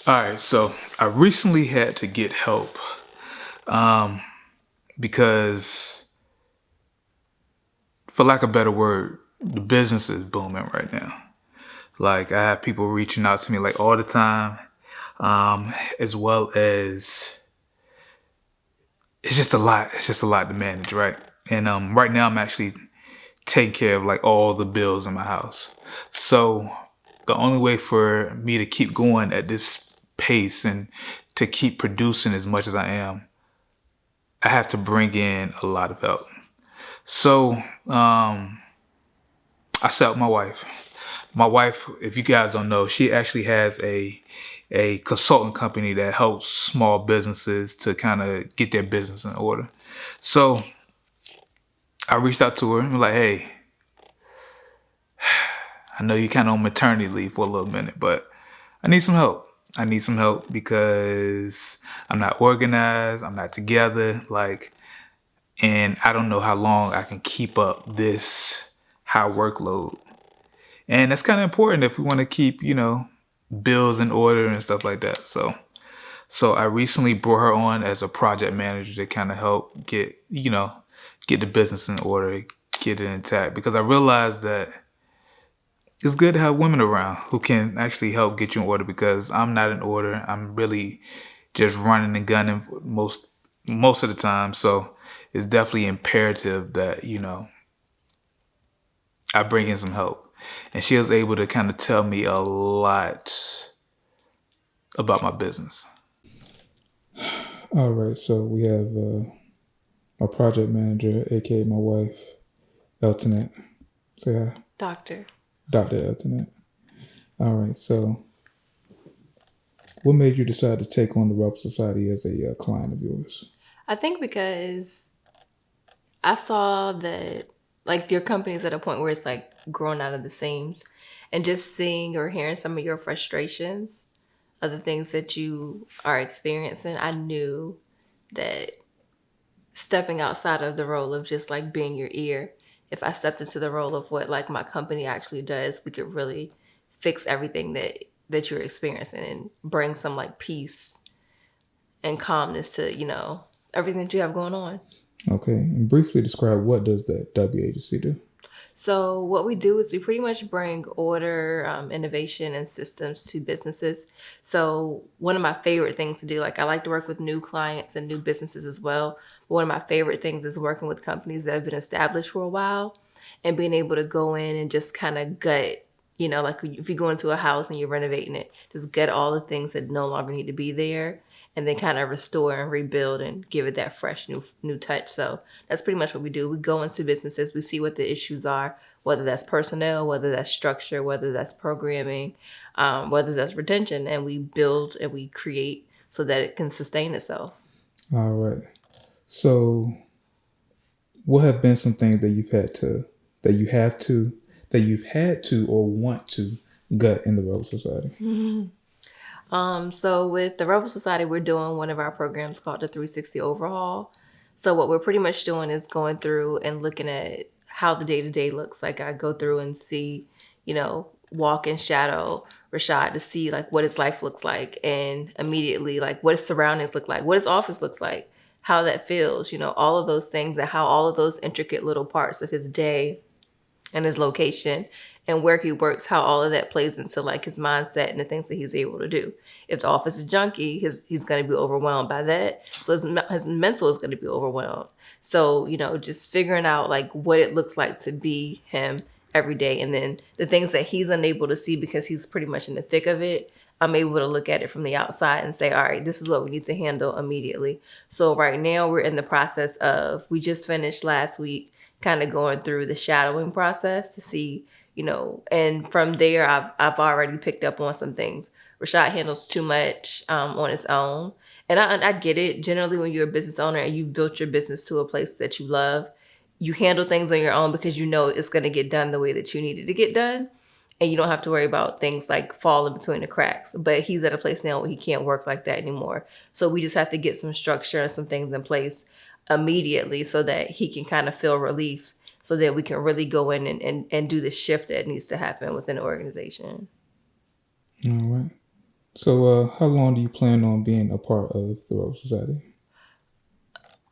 All right, so I recently had to get help because, for lack of a better word, the business is booming right now. Like, I have people reaching out to me like all the time, as well as it's just a lot. It's just a lot to manage, right? And right now I'm actually taking care of like all the bills in my house. So the only way for me to keep going at this pace and to keep producing as much as I am, I have to bring in a lot of help. So I sat with my wife. My wife, if you guys don't know, she actually has a consulting company that helps small businesses to kind of get their business in order. So I reached out to her and was like, hey, I know you kind of on maternity leave for a little minute, but I need some help. I need some help because I'm not organized, I'm not together, like, and I don't know how long I can keep up this high workload. And that's kind of important if we want to keep, bills in order and stuff like that. So I recently brought her on as a project manager to kind of help get the business in order, get it intact. Because I realized that it's good to have women around who can actually help get you in order. Because I'm not in order. I'm really just running and gunning most of the time. So it's definitely imperative that I bring in some help. And she was able to kind of tell me a lot about my business. All right, so we have my project manager, aka my wife, Eltonet. Say hi, Doctor. Dr. Eltonet. All right, so what made you decide to take on the Rebel Society as a client of yours? I think because I saw that like your company's at a point where it's like growing out of the seams and just seeing or hearing some of your frustrations of the things that you are experiencing, I knew that stepping outside of the role of just like being your ear, if I stepped into the role of what like my company actually does, we could really fix everything that you're experiencing and bring some like peace and calmness to, everything that you have going on. Okay, and briefly describe what does that W agency do? So what we do is we pretty much bring order, innovation, and systems to businesses. So one of my favorite things to do, like I like to work with new clients and new businesses as well. But one of my favorite things is working with companies that have been established for a while, and being able to go in and just kind of gut. Like if you go into a house and you're renovating it, just gut all the things that no longer need to be there, and then kind of restore and rebuild and give it that fresh new touch. So that's pretty much what we do. We go into businesses, we see what the issues are, whether that's personnel, whether that's structure, whether that's programming, whether that's retention, and we build and we create so that it can sustain itself. All right, so what have been some things that that you have to, that you've had to or want to gut in the Rebel Society? So with the Rebel Society, we're doing one of our programs called the 360 Overhaul. So what we're pretty much doing is going through and looking at how the day to day looks. Like I go through and see, walk in shadow Rashad to see like what his life looks like, and immediately like what his surroundings look like, what his office looks like, how that feels, all of those things, and how all of those intricate little parts of his day and his location and where he works, how all of that plays into like his mindset and the things that he's able to do. If the office is junky, he's going to be overwhelmed by that. So his mental is going to be overwhelmed. So, just figuring out like what it looks like to be him every day. And then the things that he's unable to see because he's pretty much in the thick of it, I'm able to look at it from the outside and say, all right, this is what we need to handle immediately. So right now we're in the process of, we just finished last week kind of going through the shadowing process to see, and from there I've already picked up on some things. Rashad handles too much on his own. And I get it. Generally, when you're a business owner and you've built your business to a place that you love, you handle things on your own because you know it's going to get done the way that you need it to get done. And you don't have to worry about things like falling between the cracks. But he's at a place now where he can't work like that anymore. So we just have to get some structure and some things in place immediately so that he can kind of feel relief so that we can really go in and do the shift that needs to happen within the organization. All right. So, how long do you plan on being a part of the Rebel Society?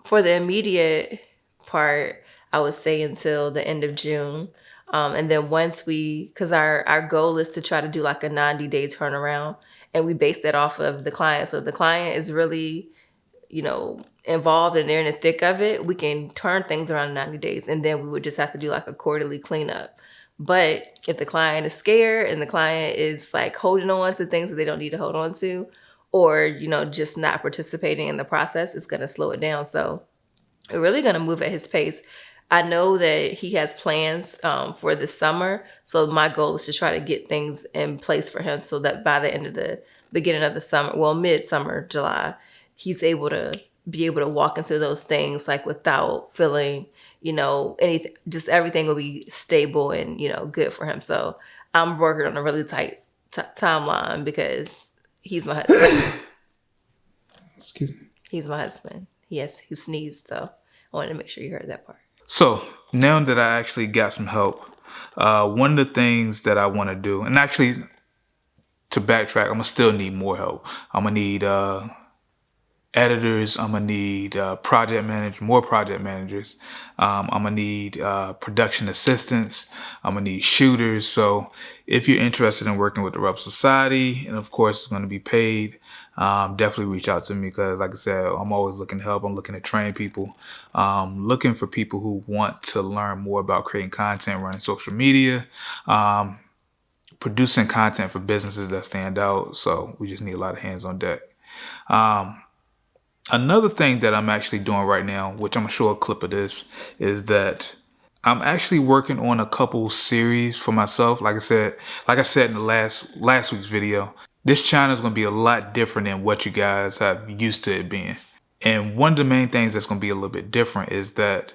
For the immediate part, I would say until the end of June. And then once because our goal is to try to do like a 90-day turnaround, and we base that off of the client. So if the client is really, involved and they're in the thick of it, we can turn things around in 90 days. And then we would just have to do like a quarterly cleanup. But if the client is scared and the client is like holding on to things that they don't need to hold on to, or, just not participating in the process, it's going to slow it down. So we're really going to move at his pace. I know that he has plans for the summer. So my goal is to try to get things in place for him so that by the end of the beginning of the summer, well, midsummer, July, he's able to walk into those things like without feeling, anything, just everything will be stable and, good for him. So I'm working on a really tight timeline because he's my husband. Excuse me. He's my husband. Yes, he sneezed, so I wanted to make sure you heard that part. So now that I actually got some help, one of the things that I want to do, and actually to backtrack, I'm gonna still need more help. I'm gonna need editors. I'm gonna need more project managers. I'm gonna need production assistants. I'm gonna need shooters. So if you're interested in working with the Rebel Society, and of course it's gonna be paid, definitely reach out to me because, like I said, I'm always looking to help. I'm looking to train people. Looking for people who want to learn more about creating content, running social media, producing content for businesses that stand out. So we just need a lot of hands on deck. Another thing that I'm actually doing right now, which I'm gonna show a clip of this, is that I'm actually working on a couple series for myself. Like I said in the last week's video, this channel is gonna be a lot different than what you guys have used to it being. And one of the main things that's gonna be a little bit different is that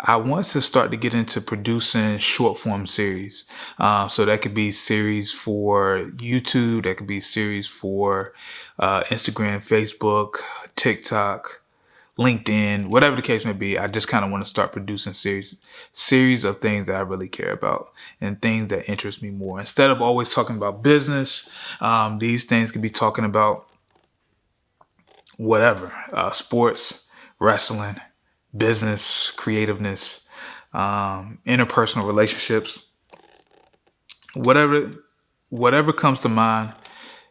I want to start to get into producing short form series. So that could be series for YouTube, that could be series for Instagram, Facebook, TikTok, LinkedIn, whatever the case may be. I just kind of want to start producing series of things that I really care about and things that interest me more. Instead of always talking about business, these things could be talking about whatever, sports, wrestling, business, creativeness, interpersonal relationships, whatever comes to mind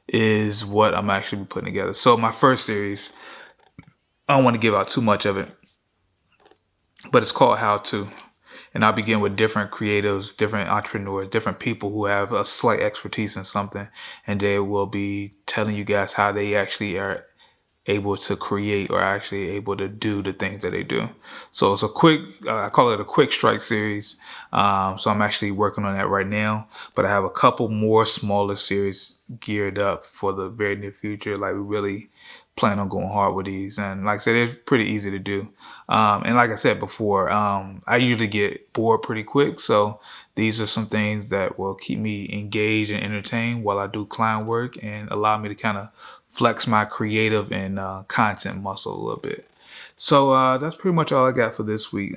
is what I'm actually putting together. So my first series, I don't want to give out too much of it, but it's called How To. And I'll begin with different creatives, different entrepreneurs, different people who have a slight expertise in something, and they will be telling you guys how they actually are able to create or actually able to do the things that they do. So it's a quick, I call it a quick strike series. So I'm actually working on that right now, but I have a couple more smaller series geared up for the very near future. Like we really plan on going hard with these. And like I said, it's pretty easy to do. And like I said before, I usually get bored pretty quick. So these are some things that will keep me engaged and entertained while I do client work and allow me to kind of flex my creative and content muscle a little bit. So that's pretty much all I got for this week.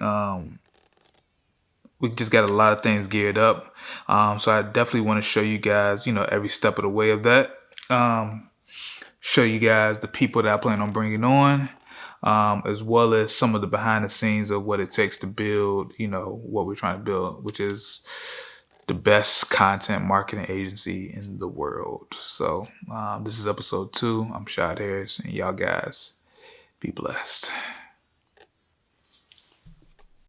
We just got a lot of things geared up. So I definitely want to show you guys, every step of the way of that. Show you guys the people that I plan on bringing on, as well as some of the behind the scenes of what it takes to build, what we're trying to build, which is the best content marketing agency in the world. So this is episode 2. I'm Shad Harris, and y'all guys be blessed.